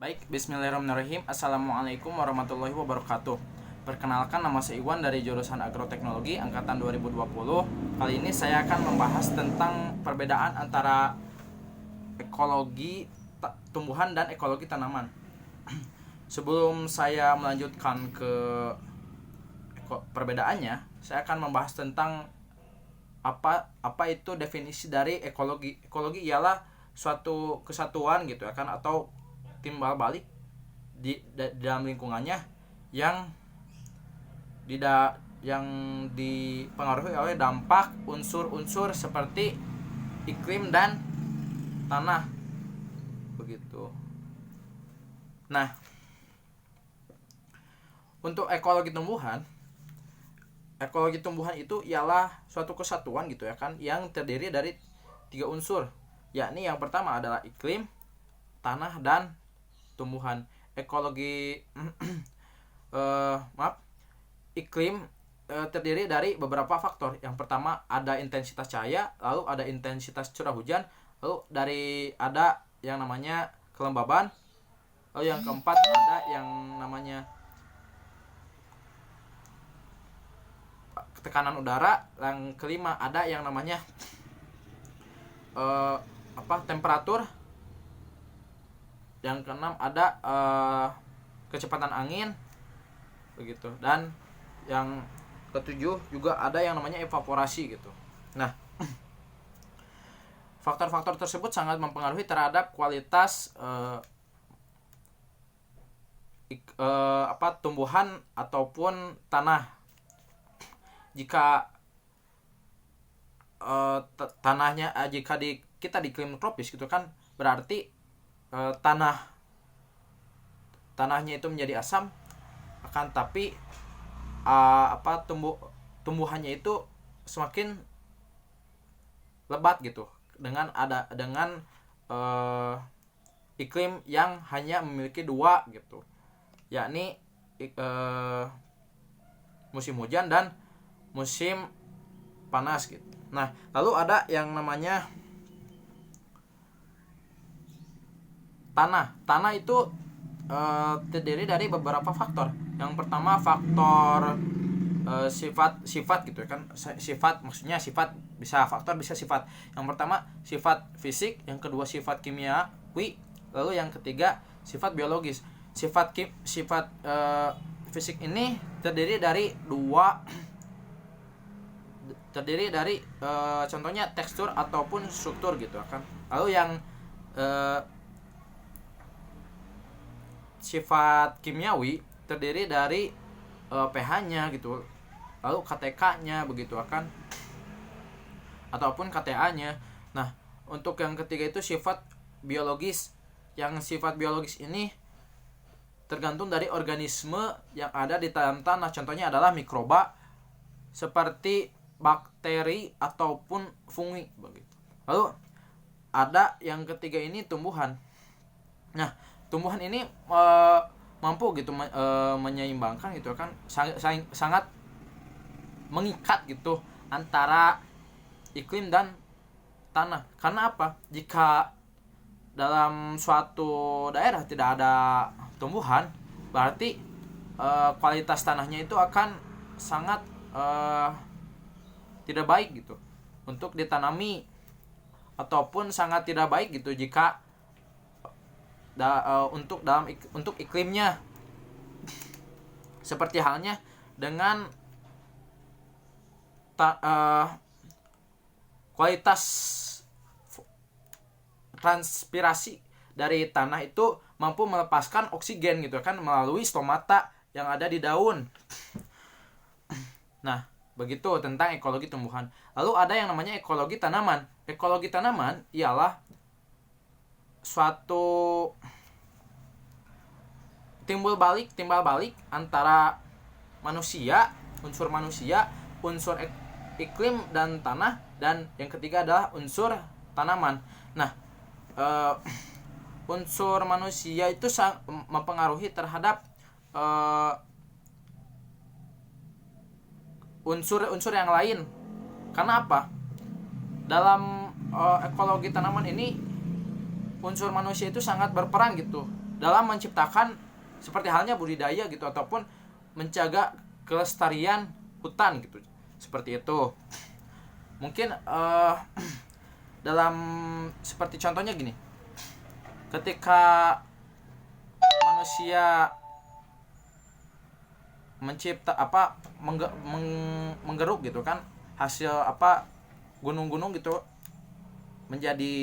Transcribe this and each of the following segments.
Baik, bismillahirrahmanirrahim. Assalamualaikum warahmatullahi wabarakatuh. Perkenalkan, nama saya Iwan dari jurusan Agroteknologi angkatan 2020. Kali ini saya akan membahas tentang perbedaan antara ekologi tumbuhan dan ekologi tanaman. Sebelum saya melanjutkan ke perbedaannya, saya akan membahas tentang apa itu definisi dari ekologi. Ekologi ialah suatu kesatuan gitu ya kan, atau timbal balik di dalam lingkungannya yang dipengaruhi oleh dampak unsur-unsur seperti iklim dan tanah begitu. Nah, untuk ekologi tumbuhan itu ialah suatu kesatuan gitu ya kan, yang terdiri dari 3 unsur, yakni yang pertama adalah iklim, tanah, dan tumbuhan. Ekologi iklim terdiri dari beberapa faktor. Yang pertama ada intensitas cahaya, lalu ada intensitas curah hujan, lalu ada yang namanya kelembaban, lalu yang keempat ada yang namanya tekanan udara, yang kelima ada yang namanya temperatur, yang keenam ada kecepatan angin begitu, dan yang ketujuh juga ada yang namanya evaporasi gitu. Nah, faktor-faktor tersebut sangat mempengaruhi terhadap kualitas tumbuhan ataupun tanah. Jika tanahnya kita di iklim tropis gitu kan, berarti tanahnya itu menjadi asam, akan tapi tumbuhannya itu semakin lebat gitu dengan iklim yang hanya memiliki 2 gitu, yakni musim hujan dan musim panas gitu. Nah, lalu ada yang namanya tanah. Tanah itu terdiri dari beberapa faktor. Yang pertama faktor sifat gitu kan. Sifat maksudnya sifat bisa faktor, bisa sifat. Yang pertama sifat fisik, yang kedua sifat kimiawi, lalu yang ketiga sifat biologis. Sifat fisik ini terdiri dari contohnya tekstur ataupun struktur gitu kan. Lalu yang sifat kimiawi terdiri dari pH-nya gitu, lalu KTK-nya begitu kan, ataupun KTA-nya. Nah, untuk yang ketiga itu sifat biologis. Yang sifat biologis ini tergantung dari organisme yang ada di dalam tanah. Contohnya adalah mikroba seperti bakteri ataupun fungi begitu. Lalu ada yang ketiga ini tumbuhan. Nah, tumbuhan ini mampu gitu menyeimbangkan gitu kan, sangat mengikat gitu antara iklim dan tanah. Karena apa? Jika dalam suatu daerah tidak ada tumbuhan, berarti kualitas tanahnya itu akan sangat tidak baik gitu untuk ditanami, ataupun sangat tidak baik gitu jika untuk iklimnya. Seperti halnya dengan kualitas transpirasi dari tanah itu mampu melepaskan oksigen gitu kan melalui stomata yang ada di daun. Nah, begitu tentang ekologi tumbuhan. Lalu ada yang namanya ekologi tanaman. Ekologi tanaman ialah suatu timbal balik antara unsur manusia, unsur iklim dan tanah, dan yang ketiga adalah unsur tanaman. Nah, unsur manusia itu mempengaruhi terhadap unsur-unsur yang lain. Karena apa? Dalam ekologi tanaman ini unsur manusia itu sangat berperan gitu dalam menciptakan seperti halnya budidaya gitu ataupun menjaga kelestarian hutan gitu. Seperti itu. Mungkin dalam seperti contohnya gini. Ketika manusia mencipta menggeruk gitu kan hasil gunung-gunung gitu menjadi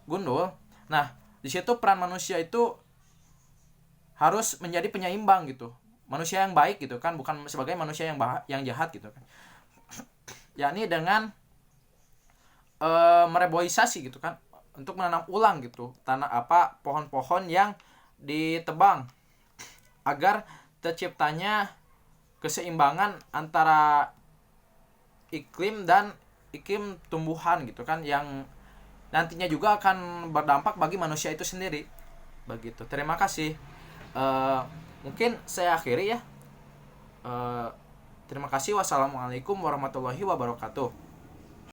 gundul. Nah, di situ peran manusia itu harus menjadi penyeimbang gitu. Manusia yang baik gitu kan, bukan sebagai manusia yang jahat gitu kan. Yakni dengan mereboisasi gitu kan, untuk menanam ulang gitu tanah pohon-pohon yang ditebang agar terciptanya keseimbangan antara iklim dan iklim tumbuhan gitu kan, yang nantinya juga akan berdampak bagi manusia itu sendiri. Begitu. Terima kasih. Mungkin saya akhiri ya. Terima kasih. Wassalamualaikum warahmatullahi wabarakatuh.